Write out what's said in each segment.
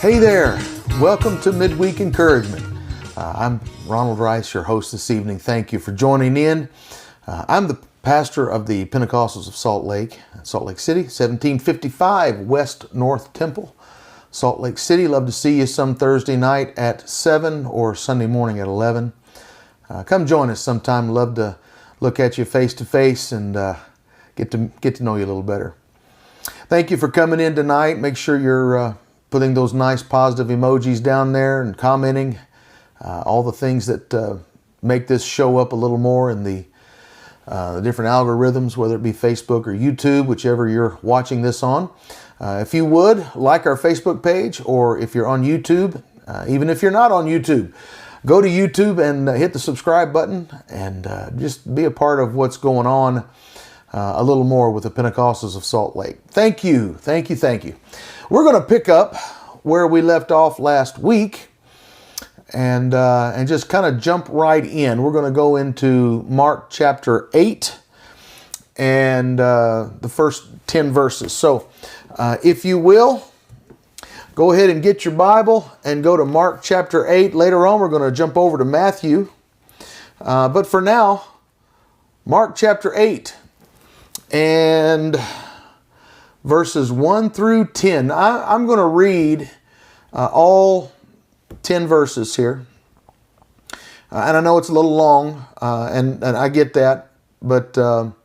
Hey there, welcome to Midweek Encouragement. I'm Ronald Rice, your host this evening. Thank you for joining in. I'm the pastor of the Pentecostals of Salt Lake City, 1755 West North Temple, Salt Lake City. Love to see you some Thursday night at 7 or Sunday morning at 11. Come join us sometime. Love to look at you face to face and get to know you a little better. Thank you for coming in tonight. Make sure you're putting those nice positive emojis down there and commenting. All the things that make this show up a little more in the different algorithms, whether it be Facebook or YouTube, whichever you're watching this on. If you would, like our Facebook page, or if you're on YouTube, even if you're not on YouTube, go to YouTube and hit the subscribe button and just be a part of what's going on a little more with the Pentecostals of Salt Lake. Thank you. We're going to pick up where we left off last week and just kind of jump right in. We're going to go into Mark chapter 8 and the first 10 verses. So if you will, go ahead and get your Bible and go to Mark chapter 8. Later on, we're going to jump over to Matthew. But for now, Mark chapter 8 and verses 1 through 10. I'm going to read all 10 verses here. And I know it's a little long, and I get that, but I'm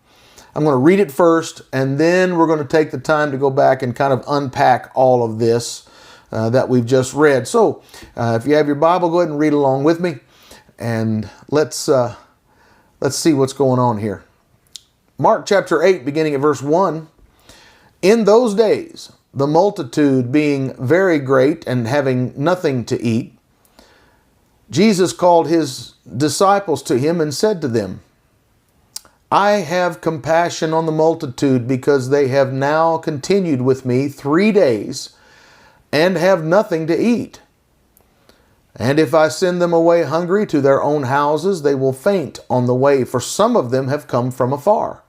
going to read it first, and then we're going to take the time to go back and kind of unpack all of this that we've just read. So if you have your Bible, go ahead and read along with me, and let's see what's going on here. Mark chapter 8, beginning at verse 1. In those days, the multitude being very great and having nothing to eat, Jesus called his disciples to him and said to them, I have compassion on the multitude, because they have now continued with me 3 days and have nothing to eat. And if I send them away hungry to their own houses, they will faint on the way, for some of them have come from afar.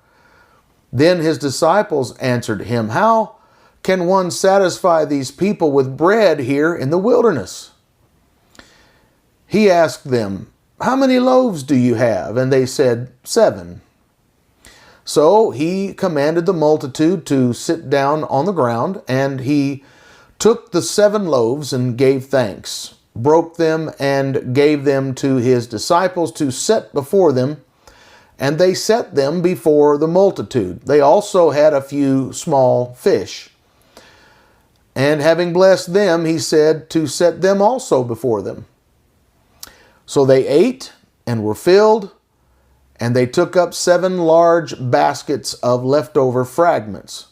Then his disciples answered him, How can one satisfy these people with bread here in the wilderness? He asked them, How many loaves do you have? And they said, 7. So he commanded the multitude to sit down on the ground, and he took the 7 loaves and gave thanks, broke them and gave them to his disciples to set before them, and they set them before the multitude. They also had a few small fish. And having blessed them, he said to set them also before them. So they ate and were filled, and they took up 7 large baskets of leftover fragments.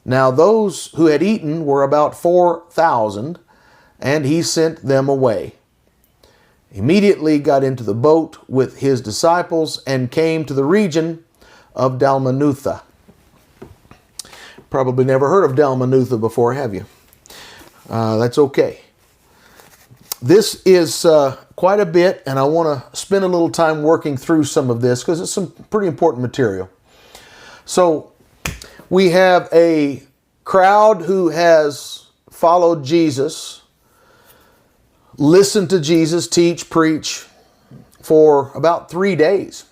Now those who had eaten were about 4,000, and he sent them away. Immediately got into the boat with his disciples and came to the region of Dalmanutha. Probably never heard of Dalmanutha before, have you? That's okay. This is quite a bit, and I want to spend a little time working through some of this because it's some pretty important material. So we have a crowd who has followed Jesus, listened to Jesus teach, preach for about 3 days.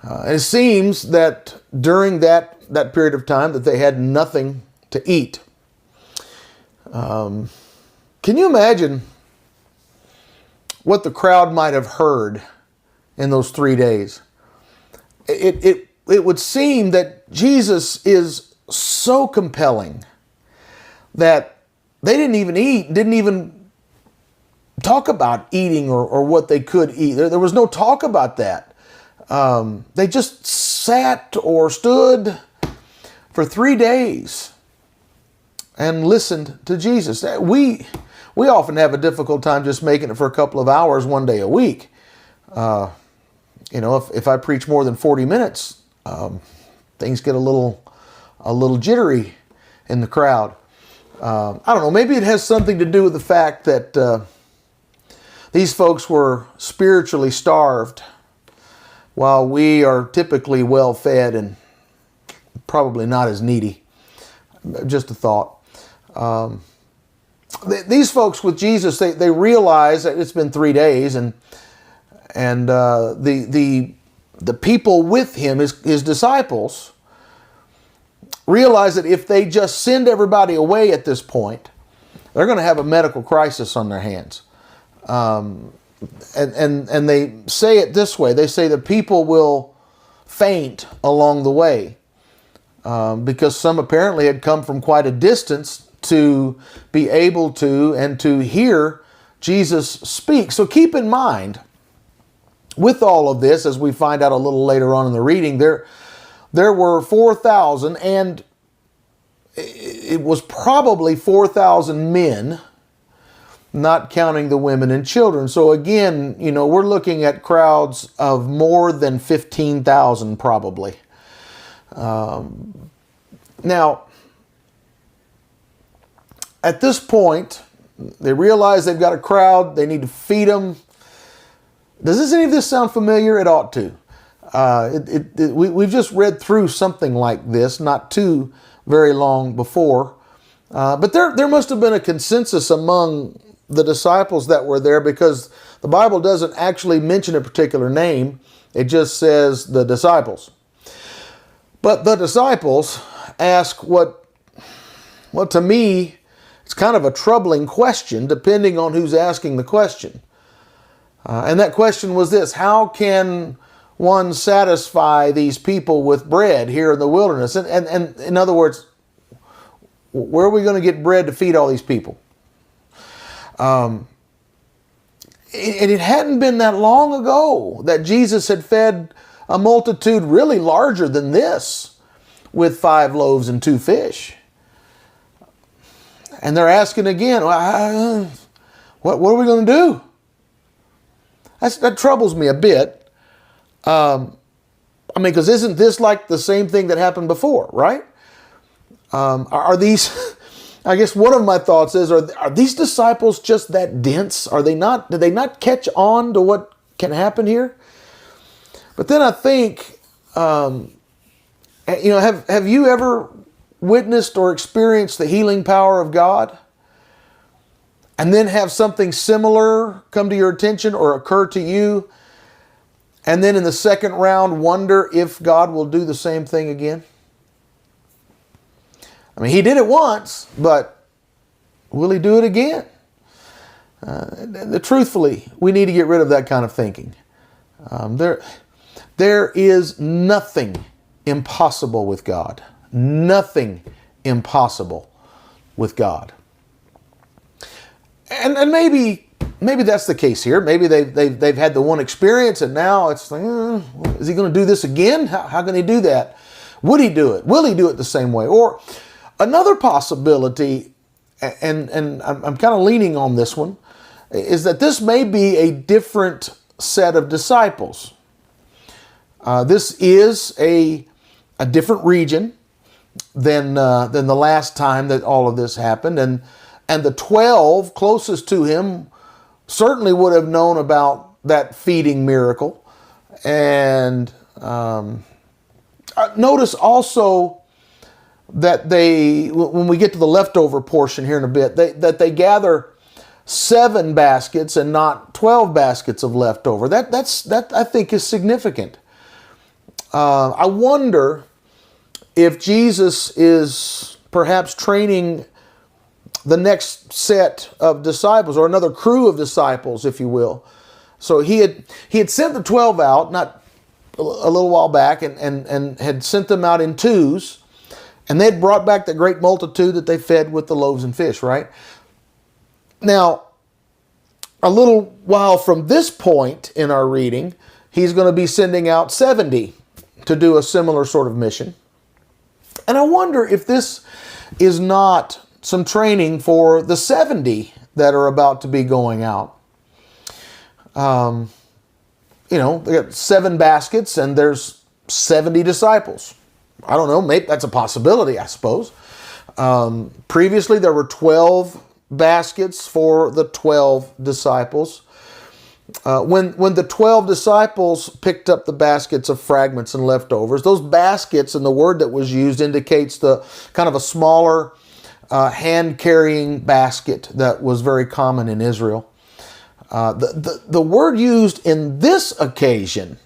It seems that during that period of time that they had nothing to eat. Can you imagine what the crowd might have heard in those 3 days? It would seem that Jesus is so compelling that they didn't even eat, didn't even talk about eating or what they could eat. There was no talk about that. They just sat or stood for 3 days and listened to Jesus. We often have a difficult time just making it for a couple of hours one day a week. If I preach more than 40 minutes, things get a little jittery in the crowd. I don't know, maybe it has something to do with the fact that these folks were spiritually starved, while we are typically well fed and probably not as needy. Just a thought. these folks with Jesus, they realize that it's been 3 days, and the people with him, his disciples, realize that if they just send everybody away at this point, they're going to have a medical crisis on their hands. And they say it this way. They say that people will faint along the way because some apparently had come from quite a distance to be able to and to hear Jesus speak. So keep in mind, with all of this, as we find out a little later on in the reading, there were 4,000, and it was probably 4,000 men, not counting the women and children. So again, we're looking at crowds of more than 15,000 probably. Now, at this point, they realize they've got a crowd, they need to feed them. Does any of this sound familiar? It ought to. We've just read through something like this not too very long before. But there must have been a consensus among the disciples that were there, because the Bible doesn't actually mention a particular name. It just says the disciples. But the disciples ask what to me, it's kind of a troubling question, depending on who's asking the question. And that question was this: how can one satisfy these people with bread here in the wilderness? And in other words, where are we going to get bread to feed all these people? And it hadn't been that long ago that Jesus had fed a multitude really larger than this with 5 loaves and 2 fish. And they're asking again, what are we going to do? That troubles me a bit. Because isn't this like the same thing that happened before, right? Are these, I guess one of my thoughts is, are these disciples just that dense? Did they not catch on to what can happen here? But then I think, have you ever witnessed or experienced the healing power of God, and then have something similar come to your attention or occur to you, and then in the second round wonder if God will do the same thing again? I mean, he did it once, but will he do it again? Truthfully, we need to get rid of that kind of thinking. There is nothing impossible with God. Nothing impossible with God. And maybe that's the case here. Maybe they've had the one experience, and now it's like, is he going to do this again? How can he do that? Would he do it? Will he do it the same way? Or another possibility, and I'm kind of leaning on this one, is that this may be a different set of disciples. This is a different region than the last time that all of this happened, and the 12 closest to him certainly would have known about that feeding miracle. And notice also that when we get to the leftover portion here in a bit, that they gather 7 baskets and not 12 baskets of leftover. That I think is significant. I wonder if Jesus is perhaps training the next set of disciples, or another crew of disciples, if you will. So he had sent the 12 out, not a little while back, and had sent them out in twos, and they had brought back the great multitude that they fed with the loaves and fish, right? Now, a little while from this point in our reading, he's going to be sending out 70 to do a similar sort of mission. And I wonder if this is not some training for the 70 that are about to be going out. They got 7 baskets and there's 70 disciples. I don't know, maybe that's a possibility, I suppose. Previously, there were 12 baskets for the 12 disciples. When the 12 disciples picked up the baskets of fragments and leftovers, those baskets, and the word that was used indicates the kind of a smaller hand-carrying basket that was very common in Israel. The word used in this occasion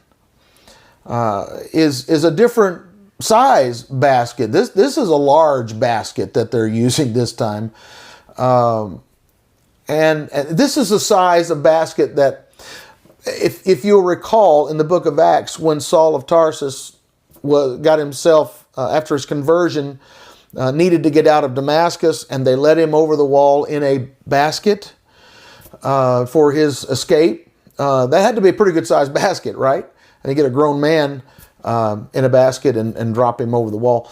is a different size basket. This is a large basket that they're using this time. And this is the size of basket that, if you'll recall in the book of Acts, when Saul of Tarsus got himself, after his conversion, needed to get out of Damascus, and they led him over the wall in a basket for his escape. That had to be a pretty good sized basket, right? And you get a grown man in a basket and drop him over the wall.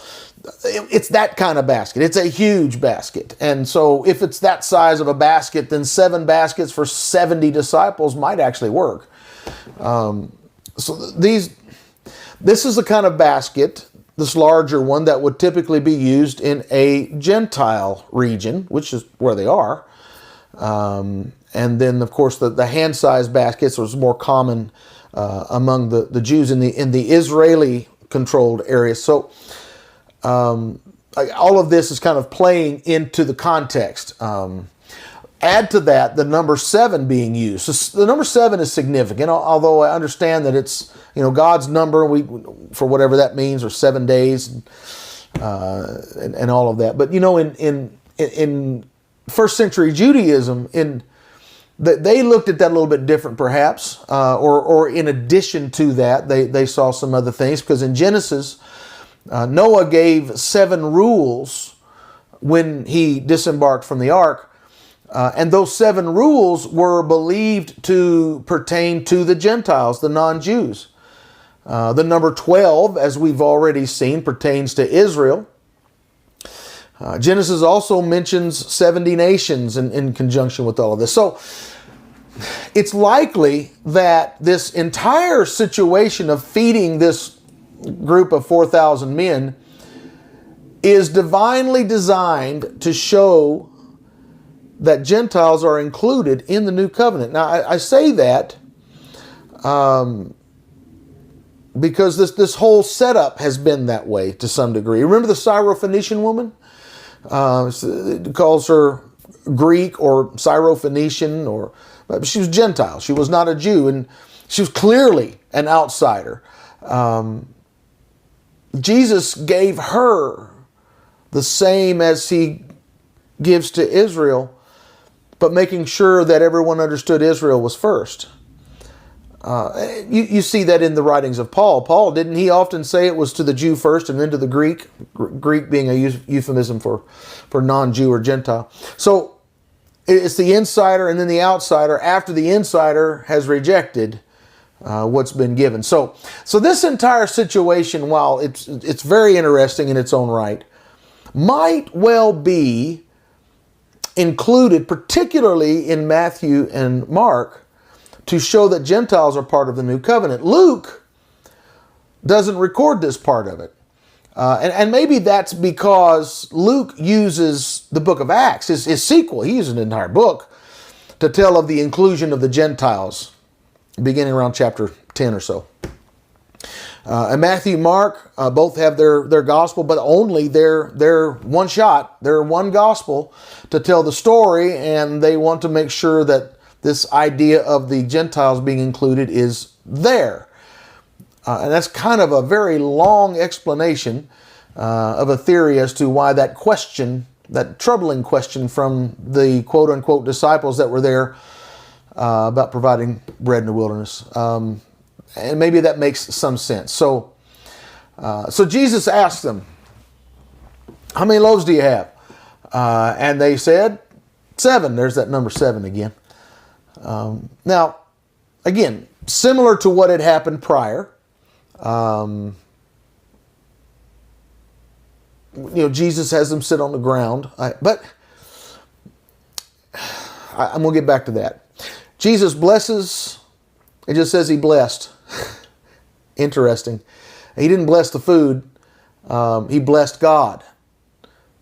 It's that kind of basket. It's a huge basket. And so if it's that size of a basket, then 7 baskets for 70 disciples might actually work. This is the kind of basket, this larger one, that would typically be used in a Gentile region, which is where they are. And then, of course, the hand-sized baskets was more common among the Jews in the Israeli-controlled areas. So all of this is kind of playing into the context. Add to that the number 7 being used. So the number 7 is significant, although I understand that it's God's number, for whatever that means, or 7 days, and all of that. But in first century Judaism, they looked at that a little bit different, perhaps, or in addition to that, they saw some other things, because in Genesis, Noah gave 7 rules when he disembarked from the ark, and those 7 rules were believed to pertain to the Gentiles, the non-Jews. The number 12, as we've already seen, pertains to Israel. Genesis also mentions 70 nations in conjunction with all of this. So it's likely that this entire situation of feeding this group of 4,000 men is divinely designed to show that Gentiles are included in the new covenant. Now, I say that because this whole setup has been that way to some degree. Remember the Syrophoenician woman? It calls her Greek or Syrophoenician, but she was Gentile. She was not a Jew, and she was clearly an outsider. Jesus gave her the same as he gives to Israel, but making sure that everyone understood Israel was first. You see that in the writings of Paul. Paul, didn't he often say it was to the Jew first and then to the Greek? Greek being a euphemism for non-Jew or Gentile. So it's the insider and then the outsider after the insider has rejected what's been given. So this entire situation, while it's very interesting in its own right, might well be included, particularly in Matthew and Mark, to show that Gentiles are part of the new covenant. Luke doesn't record this part of it. And maybe that's because Luke uses the book of Acts, his sequel. He uses an entire book to tell of the inclusion of the Gentiles, beginning around chapter 10 or so. And Matthew and Mark both have their gospel, but only they're one shot. They're one gospel to tell the story, and they want to make sure that this idea of the Gentiles being included is there. And that's kind of a very long explanation of a theory as to why that question, that troubling question from the quote-unquote disciples that were there about providing bread in the wilderness. And maybe that makes some sense. So Jesus asked them, how many loaves do you have? And they said, 7. There's that number 7 again. Now, again, similar to what had happened prior, Jesus has them sit on the ground. But I'm going to get back to that. Jesus blesses. It just says he blessed. Interesting. He didn't bless the food. He blessed God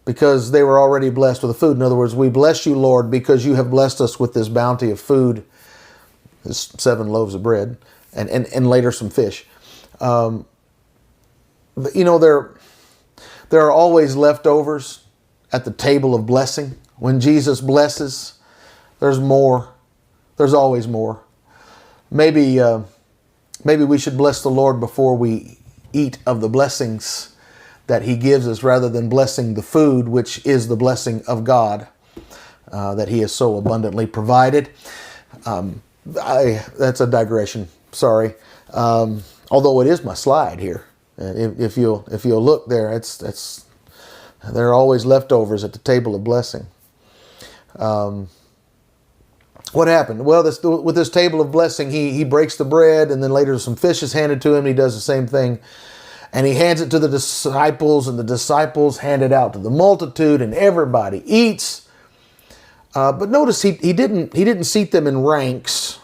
because they were already blessed with the food. In other words, we bless you, Lord, because you have blessed us with this bounty of food, this 7 loaves of bread, and later some fish. There are always leftovers at the table of blessing. When Jesus blesses, there's more. There's always more. Maybe we should bless the Lord before we eat of the blessings that He gives us, rather than blessing the food, which is the blessing of God that He has so abundantly provided. That's a digression. Sorry. Although it is my slide here. If you'll look there, there are always leftovers at the table of blessing. What happened? Well, with this table of blessing, he breaks the bread, and then later some fish is handed to him. He does the same thing, and he hands it to the disciples, and the disciples hand it out to the multitude, and everybody eats. But notice he didn't seat them in ranks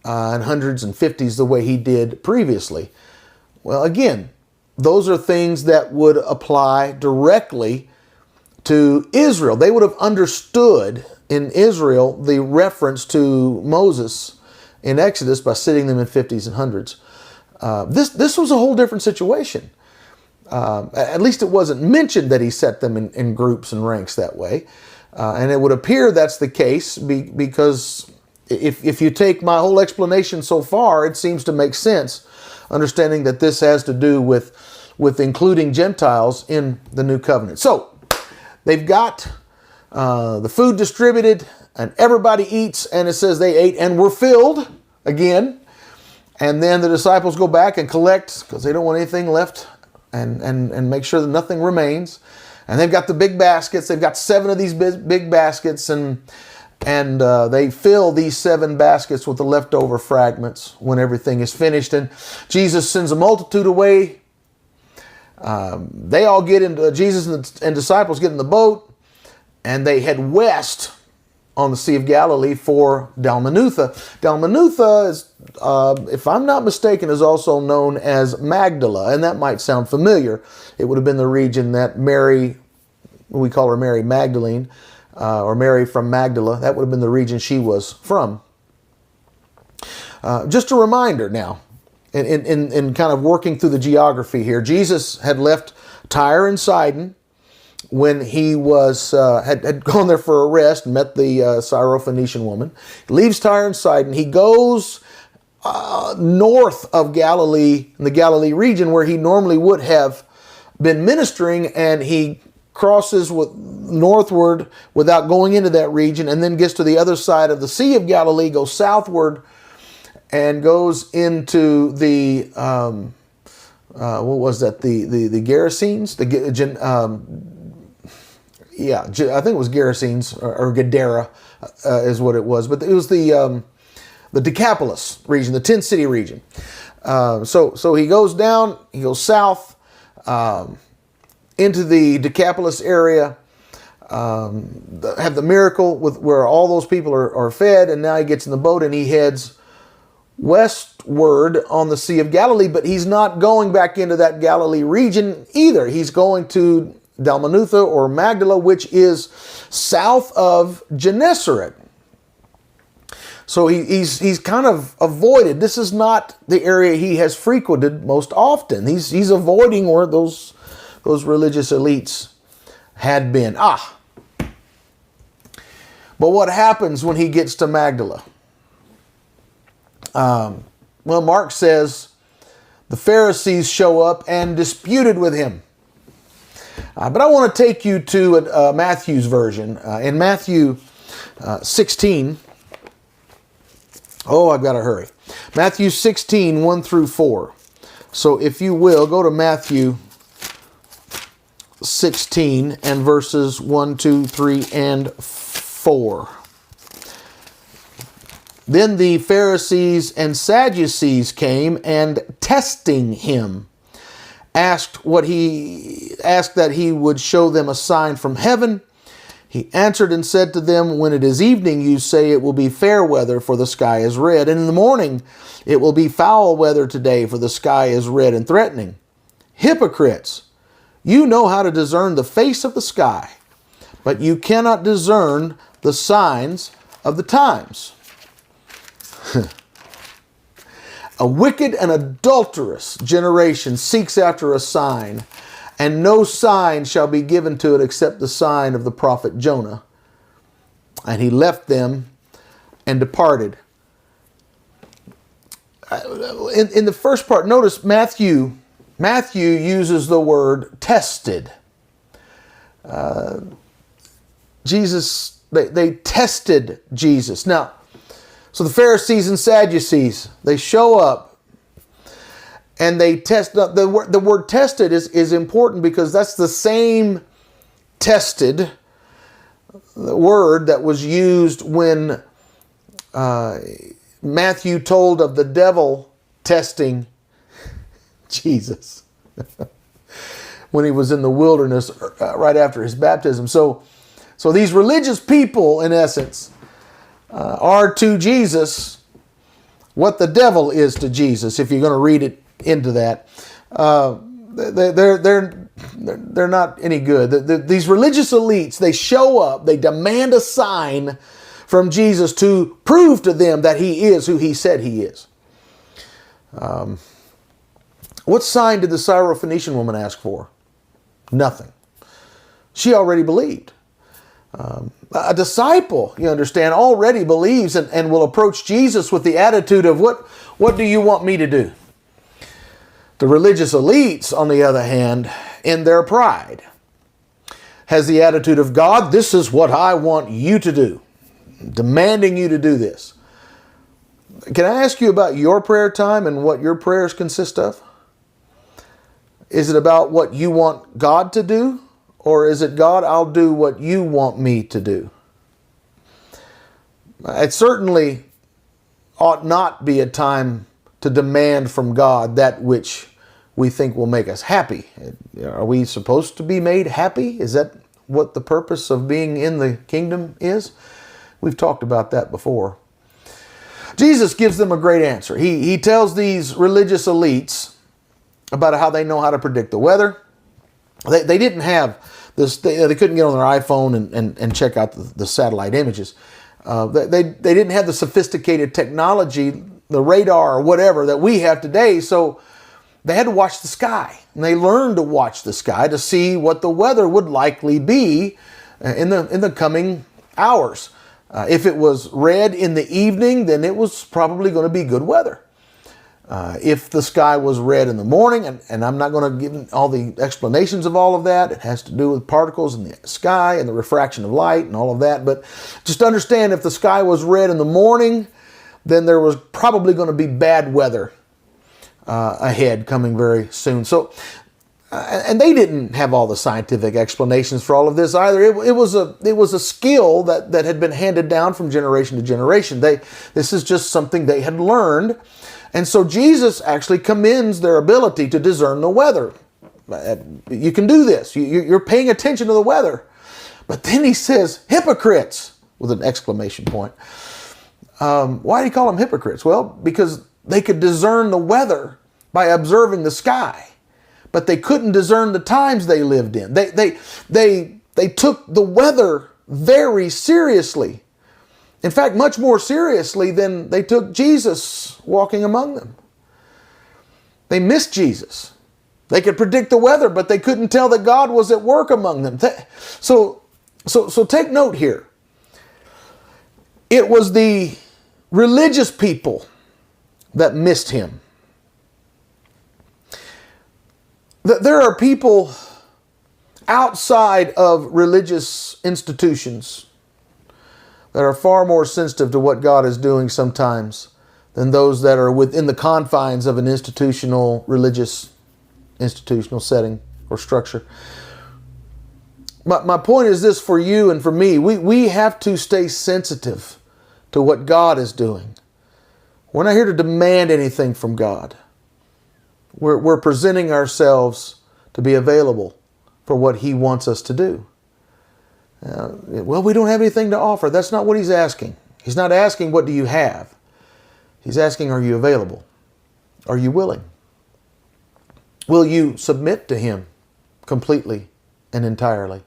in hundreds and fifties the way he did previously. Well, again, those are things that would apply directly to Israel. They would have understood in Israel the reference to Moses in Exodus by sitting them in 50s and hundreds. This was a whole different situation. At least it wasn't mentioned that he set them in groups and ranks that way. And it would appear that's the case because if you take my whole explanation so far, it seems to make sense, understanding that this has to do with including Gentiles in the new covenant. So they've got the food distributed, and everybody eats, and it says they ate and were filled again. And then the disciples go back and collect, because they don't want anything left, and make sure that nothing remains. And they've got the big baskets. They've got 7 of these big baskets, and they fill these 7 baskets with the leftover fragments when everything is finished. And Jesus sends a multitude away. They all get into, Jesus and disciples get in the boat, and they head west on the Sea of Galilee for Dalmanutha. Dalmanutha is, if I'm not mistaken, is also known as Magdala, and that might sound familiar. It would have been the region that Mary, we call her Mary Magdalene, or Mary from Magdala, that would have been the region she was from. Just a reminder now, in kind of working through the geography here, Jesus had left Tyre and Sidon when he was had gone there for a rest and met the Syrophoenician woman. He leaves Tyre and Sidon. He goes north of Galilee, in the Galilee region where he normally would have been ministering, and he crosses northward without going into that region, and then gets to the other side of the Sea of Galilee, goes southward, and goes into the what was that? The Gerasenes, I think it was Gerasenes or Gadara is what it was, but it was the Decapolis region, the 10-city region. So he goes down, he goes south into the Decapolis area, have the miracle where all those people are fed, and now he gets in the boat and he heads westward on the Sea of Galilee, but he's not going back into that Galilee region either. He's going to Dalmanutha or Magdala, which is south of Gennesaret. So he's kind of avoided. This is not the area he has frequented most often. He's avoiding where those religious elites had been. But what happens when he gets to Magdala? Well, Mark says the Pharisees show up and disputed with him. But I want to take you to Matthew's version. In Matthew 16, I've got to hurry. Matthew 16, 1 through 4. So if you will, go to Matthew 16 and verses 1, 2, 3, and 4. Then the Pharisees and Sadducees came, and testing him, asked that he would show them a sign from heaven. He answered and said to them, when it is evening, you say it will be fair weather, for the sky is red. And in the morning, it will be foul weather today, for the sky is red and threatening. Hypocrites, you know how to discern the face of the sky, but you cannot discern the signs of the times. A wicked and adulterous generation seeks after a sign, and no sign shall be given to it except the sign of the prophet Jonah. And he left them and departed. In the first part, notice Matthew uses the word tested. They tested Jesus. Now, so the Pharisees and Sadducees, they show up and they test. The word tested is important because that's the same tested word that was used when Matthew told of the devil testing Jesus when he was in the wilderness right after his baptism. So these religious people, in essence, are to Jesus what the devil is to Jesus. If you're going to read it into that, they're not any good. These religious elites, they show up, they demand a sign from Jesus to prove to them that he is who he said he is. What sign did the Syrophoenician woman ask for? Nothing. She already believed. A disciple, you understand, already believes and will approach Jesus with the attitude of, what do you want me to do? The religious elites, on the other hand, in their pride, has the attitude of, God, this is what I want you to do, demanding you to do this. Can I ask you about your prayer time and what your prayers consist of? Is it about what you want God to do? Or is it, God, I'll do what you want me to do? It certainly ought not be a time to demand from God that which we think will make us happy. Are we supposed to be made happy? Is that what the purpose of being in the kingdom is? We've talked about that before. Jesus gives them a great answer. He tells these religious elites about how they know how to predict the weather. They didn't have this. They couldn't get on their iPhone and check out the satellite images. They didn't have the sophisticated technology, the radar or whatever that we have today. So they had to watch the sky. And they learned to watch the sky to see what the weather would likely be in the coming hours. If it was red in the evening, then it was probably going to be good weather. If the sky was red in the morning, and I'm not going to give all the explanations of all of that. It has to do with particles in the sky and the refraction of light and all of that. But just understand, if the sky was red in the morning, then there was probably going to be bad weather ahead coming very soon. So, and they didn't have all the scientific explanations for all of this either. It was a skill that had been handed down from generation to generation. This is just something they had learned. And so Jesus actually commends their ability to discern the weather. You can do this. You're paying attention to the weather. But then he says, hypocrites, with an exclamation point. Why do you call them hypocrites? Well, because they could discern the weather by observing the sky, but they couldn't discern the times they lived in. They took the weather very seriously. In fact, much more seriously than they took Jesus walking among them. They missed Jesus. They could predict the weather, but they couldn't tell that God was at work among them. So take note here. It was the religious people that missed him. There are people outside of religious institutions that are far more sensitive to what God is doing sometimes than those that are within the confines of an institutional setting or structure. My point is this for you and for me. We have to stay sensitive to what God is doing. We're not here to demand anything from God. We're presenting ourselves to be available for what he wants us to do. Well, we don't have anything to offer. That's not what he's asking. He's not asking, what do you have? He's asking, are you available? Are you willing? Will you submit to him completely and entirely?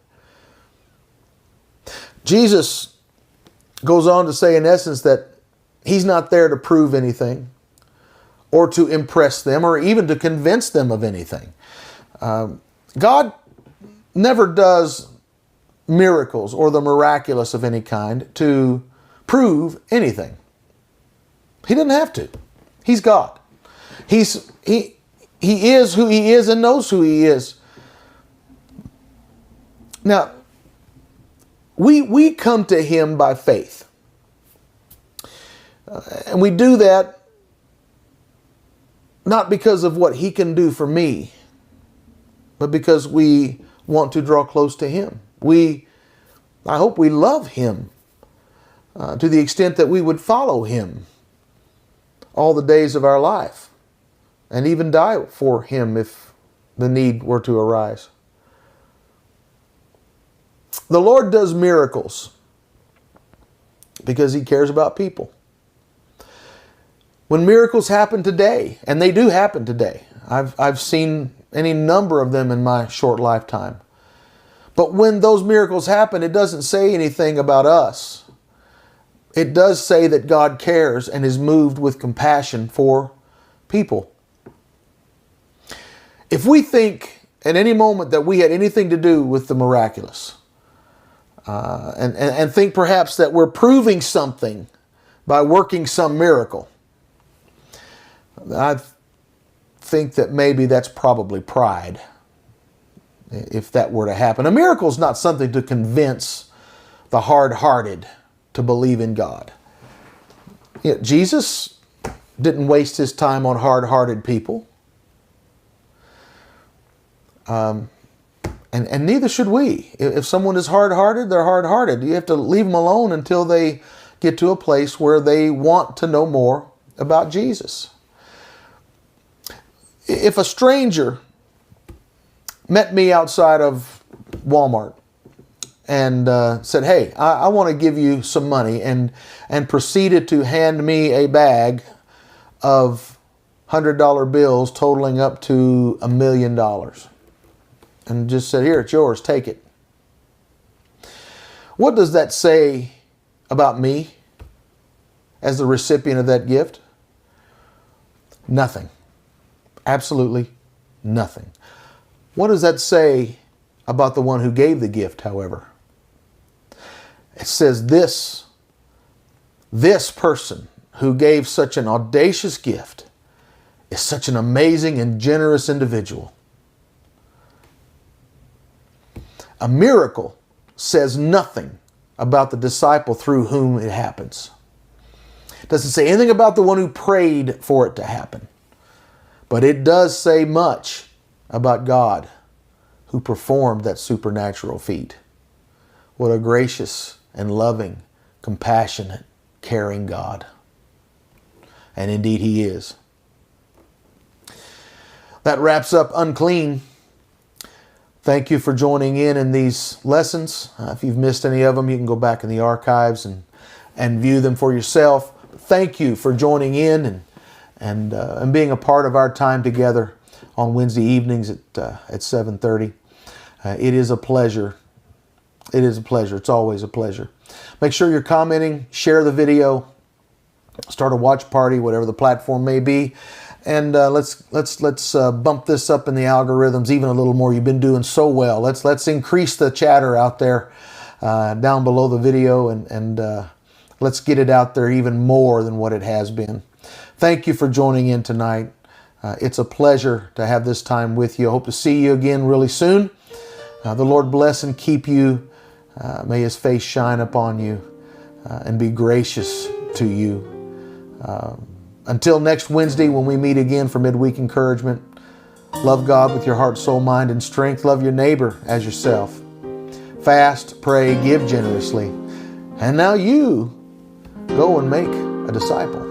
Jesus goes on to say, in essence, that he's not there to prove anything or to impress them or even to convince them of anything. God never does miracles or the miraculous of any kind to prove anything. He doesn't have to. He's God. He is who He is and knows who He is. Now, we come to Him by faith. And we do that not because of what He can do for me, but because we want to draw close to Him. I hope we love Him to the extent that we would follow Him all the days of our life and even die for Him if the need were to arise. The Lord does miracles because He cares about people. When miracles happen today, and they do happen today, I've seen any number of them in my short lifetime. But when those miracles happen, it doesn't say anything about us. It does say that God cares and is moved with compassion for people. If we think at any moment that we had anything to do with the miraculous, and think perhaps that we're proving something by working some miracle, I think that maybe that's probably pride, if that were to happen. A miracle is not something to convince the hard-hearted to believe in God. Jesus didn't waste His time on hard-hearted people. And neither should we. If someone is hard-hearted, they're hard-hearted. You have to leave them alone until they get to a place where they want to know more about Jesus. If a stranger met me outside of Walmart and said, "Hey, I want to give you some money," and proceeded to hand me a bag of $100 bills totaling up to $1 million, and just said, "Here, it's yours, take it." What does that say about me as the recipient of that gift? Nothing. Absolutely nothing. What does that say about the one who gave the gift, however? It says this person who gave such an audacious gift is such an amazing and generous individual. A miracle says nothing about the disciple through whom it happens. It doesn't say anything about the one who prayed for it to happen. But it does say much about God who performed that supernatural feat. What a gracious and loving, compassionate, caring God. And indeed He is. That wraps up Unclean. Thank you for joining in these lessons. If you've missed any of them, you can go back in the archives and view them for yourself. Thank you for joining in and being a part of our time together on Wednesday evenings at 7:30. It is a pleasure. It is a pleasure. It's always a pleasure. Make sure you're commenting, share the video, start a watch party, whatever the platform may be, and let's bump this up in the algorithms even a little more. You've been doing so well. Let's increase the chatter out there down below the video, and let's get it out there even more than what it has been. Thank you for joining in tonight. It's a pleasure to have this time with you. I hope to see you again really soon. The Lord bless and keep you. May His face shine upon you and be gracious to you. Until next Wednesday when we meet again for Midweek Encouragement, love God with your heart, soul, mind, and strength. Love your neighbor as yourself. Fast, pray, give generously. And now you go and make a disciple.